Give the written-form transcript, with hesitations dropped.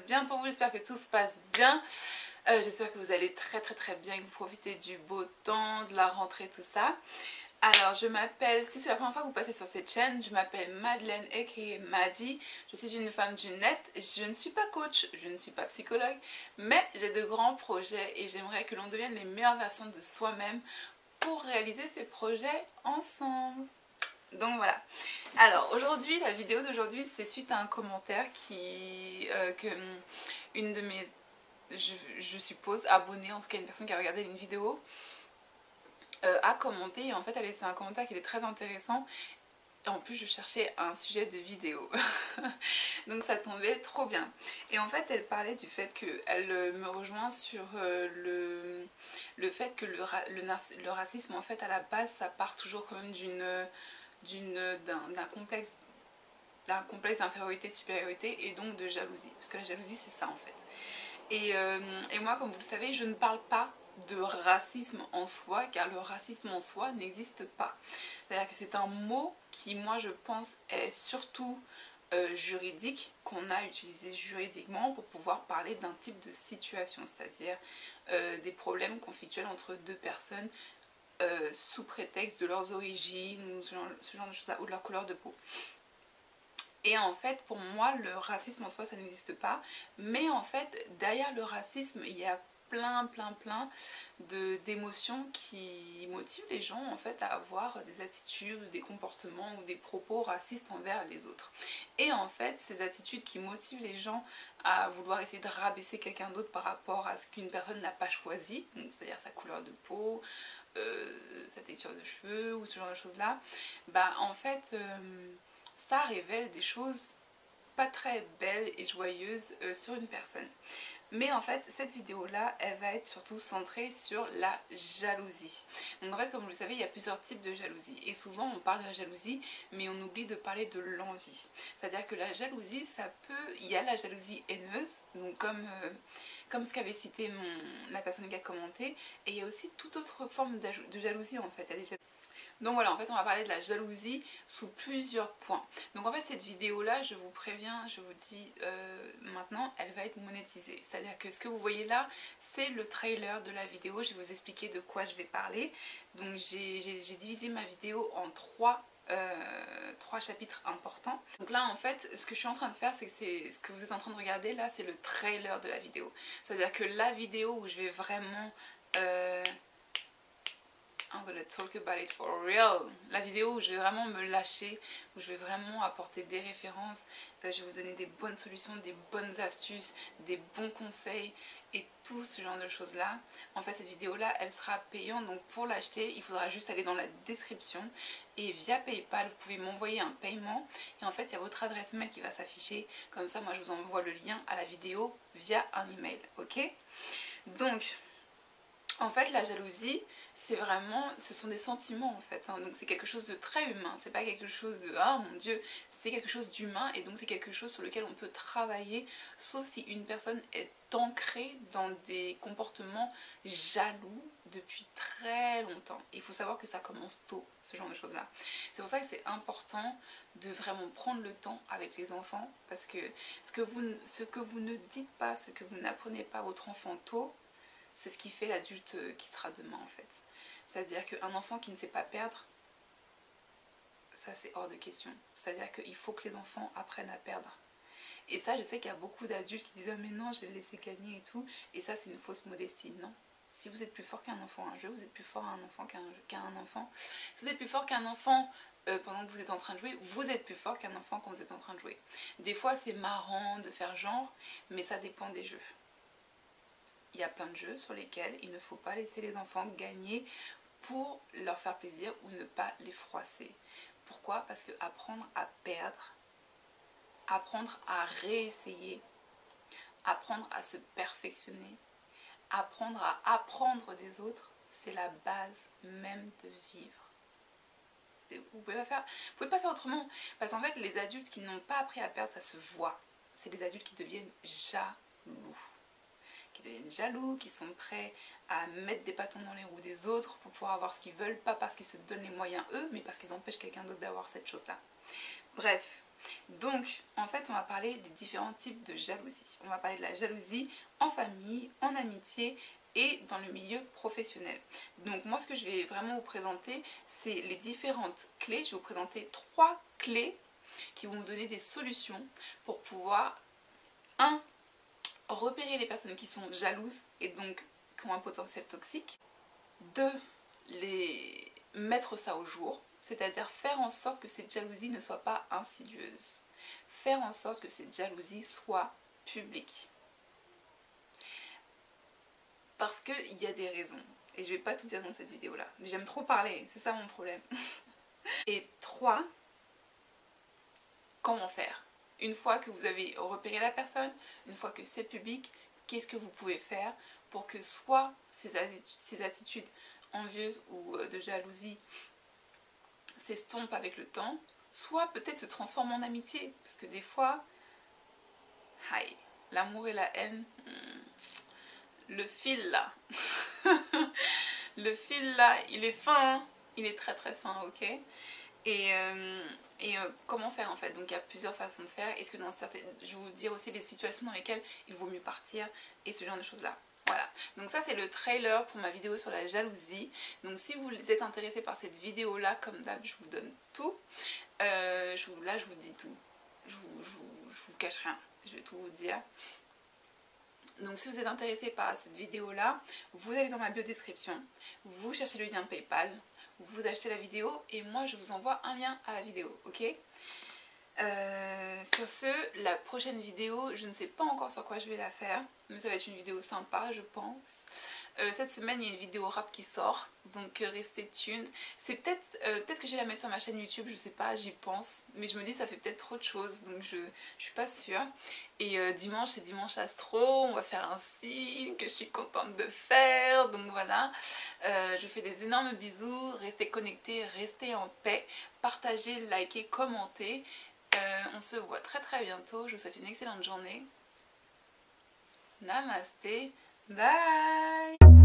passe bien pour vous, j'espère que tout se passe bien. J'espère que vous allez très bien, que vous profitez du beau temps, de la rentrée, tout ça. Alors je m'appelle, si c'est la première fois que vous passez sur cette chaîne, je m'appelle Madeleine aka Maddy. Je suis une femme du net, je ne suis pas coach, je ne suis pas psychologue, mais j'ai de grands projets et j'aimerais que l'on devienne les meilleures versions de soi-même pour réaliser ces projets ensemble. Donc voilà. Alors aujourd'hui, la vidéo d'aujourd'hui, c'est suite à un commentaire que une de mes, je suppose, abonnée, en tout cas une personne qui a regardé une vidéo, a commenté. Et en fait, elle a laissé un commentaire qui était très intéressant. Et en plus, je cherchais un sujet de vidéo. Donc ça tombait trop bien. Et en fait, elle parlait du fait qu'elle me rejoint sur le fait que le racisme, en fait, à la base, ça part toujours quand même d'un complexe d'infériorité, de supériorité et donc de jalousie. Parce que la jalousie, c'est ça en fait. Et moi, comme vous le savez, je ne parle pas de racisme en soi, car le racisme en soi n'existe pas. C'est-à-dire que c'est un mot qui, moi, je pense, est surtout juridique, qu'on a utilisé juridiquement pour pouvoir parler d'un type de situation, c'est-à-dire des problèmes conflictuels entre deux personnes sous prétexte de leurs origines ou ce genre de choses-là, ou de leur couleur de peau. Et en fait, pour moi, le racisme en soi, ça n'existe pas. Mais en fait, derrière le racisme, il y a plein d'émotions qui motivent les gens en fait à avoir des attitudes, des comportements ou des propos racistes envers les autres. Et en fait, ces attitudes qui motivent les gens à vouloir essayer de rabaisser quelqu'un d'autre par rapport à ce qu'une personne n'a pas choisi, c'est-à-dire sa couleur de peau, sa texture de cheveux ou ce genre de choses-là, bah en fait... ça révèle des choses pas très belles et joyeuses sur une personne. Mais en fait, cette vidéo-là, elle va être surtout centrée sur la jalousie. Donc en fait, comme vous le savez, il y a plusieurs types de jalousie. Et souvent, on parle de la jalousie, mais on oublie de parler de l'envie. C'est-à-dire que la jalousie, il y a la jalousie haineuse, donc comme ce qu'avait cité la personne qui a commenté, et il y a aussi toute autre forme de jalousie en fait. Il y a des Donc voilà, en fait on va parler de la jalousie sous plusieurs points. Donc en fait cette vidéo là, je vous préviens, je vous dis maintenant, elle va être monétisée. C'est-à-dire que ce que vous voyez là, c'est le trailer de la vidéo. Je vais vous expliquer de quoi je vais parler. Donc j'ai divisé ma vidéo en trois chapitres importants. Donc là en fait ce que je suis en train de faire, c'est que ce que vous êtes en train de regarder là, c'est le trailer de la vidéo. C'est-à-dire que la vidéo où je vais vraiment... I'm gonna talk about it for real. La vidéo où je vais vraiment me lâcher, où je vais vraiment apporter des références, je vais vous donner des bonnes solutions, des bonnes astuces, des bons conseils et tout ce genre de choses là. En fait cette vidéo là elle sera payante, donc pour l'acheter il faudra juste aller dans la description et via PayPal vous pouvez m'envoyer un paiement et en fait il y a votre adresse mail qui va s'afficher, comme ça moi je vous envoie le lien à la vidéo via un email, ok? Donc en fait la jalousie, c'est vraiment, ce sont des sentiments en fait, hein. Donc c'est quelque chose de très humain, c'est pas quelque chose de ah mon dieu, c'est quelque chose d'humain et donc c'est quelque chose sur lequel on peut travailler, sauf si une personne est ancrée dans des comportements jaloux depuis très longtemps. Il faut savoir que ça commence tôt, ce genre de choses là. C'est pour ça que c'est important de vraiment prendre le temps avec les enfants, parce que ce que vous ne dites pas, ce que vous n'apprenez pas à votre enfant tôt, c'est ce qui fait l'adulte qui sera demain en fait. C'est-à-dire qu'un enfant qui ne sait pas perdre, ça c'est hors de question. C'est-à-dire qu'il faut que les enfants apprennent à perdre. Et ça, je sais qu'il y a beaucoup d'adultes qui disent ah mais non, je vais le laisser gagner et tout. Et ça c'est une fausse modestie, non. Si vous êtes plus fort qu'un enfant à un jeu, vous êtes plus fort à un enfant qu'un enfant. Si vous êtes plus fort qu'un enfant pendant que vous êtes en train de jouer, vous êtes plus fort qu'un enfant quand vous êtes en train de jouer. Des fois c'est marrant de faire genre, mais ça dépend des jeux. Il y a plein de jeux sur lesquels il ne faut pas laisser les enfants gagner pour leur faire plaisir ou ne pas les froisser. Pourquoi? Parce que apprendre à perdre, apprendre à réessayer, apprendre à se perfectionner, apprendre à apprendre des autres, c'est la base même de vivre. Vous pouvez pas faire autrement. Parce qu'en fait, les adultes qui n'ont pas appris à perdre, ça se voit. C'est des adultes qui deviennent jaloux. Qui sont prêts à mettre des bâtons dans les roues des autres pour pouvoir avoir ce qu'ils veulent, pas parce qu'ils se donnent les moyens eux, mais parce qu'ils empêchent quelqu'un d'autre d'avoir cette chose-là. Bref, Donc en fait on va parler des différents types de jalousie. On va parler de la jalousie en famille, en amitié et dans le milieu professionnel. Donc moi ce que je vais vraiment vous présenter, c'est les différentes clés. Je vais vous présenter 3 clés qui vont vous donner des solutions pour pouvoir 1. Repérer les personnes qui sont jalouses et donc qui ont un potentiel toxique. 2. Les mettre ça au jour, c'est-à-dire faire en sorte que cette jalousie ne soit pas insidieuse. Faire en sorte que cette jalousie soit publique. Parce qu'il y a des raisons. Et je vais pas tout dire dans cette vidéo-là. Mais j'aime trop parler, c'est ça mon problème. Et 3. Comment faire? Une fois que vous avez repéré la personne, une fois que c'est public, qu'est-ce que vous pouvez faire pour que soit ces attitudes envieuses ou de jalousie s'estompent avec le temps, soit peut-être se transforment en amitié. Parce que des fois, l'amour et la haine, le fil là, le fil là, il est fin, hein, il est très très fin, ok? Et comment faire en fait? Donc il y a plusieurs façons de faire. Est-ce que dans certaines, je vais vous dire aussi les situations dans lesquelles il vaut mieux partir et ce genre de choses là. Voilà, donc ça c'est le trailer pour ma vidéo sur la jalousie. Donc si vous êtes intéressé par cette vidéo là, comme d'hab, je vous donne tout. Là je vous dis tout, je vous cache rien, je vais tout vous dire. Donc si vous êtes intéressé par cette vidéo là, vous allez dans ma bio description, vous cherchez le lien PayPal, vous achetez la vidéo et moi je vous envoie un lien à la vidéo, ok? Sur ce, la prochaine vidéo, je ne sais pas encore sur quoi je vais la faire, mais ça va être une vidéo sympa je pense. Cette semaine il y a une vidéo rap qui sort, donc restez tuned. C'est peut-être que je vais la mettre sur ma chaîne YouTube, je sais pas, j'y pense, mais je me dis ça fait peut-être trop de choses, donc je suis pas sûre. Et dimanche c'est dimanche astro, on va faire un signe que je suis contente de faire, donc voilà. Je fais des énormes bisous, restez connectés, restez en paix, partagez, likez, commentez. On se voit très très bientôt, je vous souhaite une excellente journée. Namasté, bye.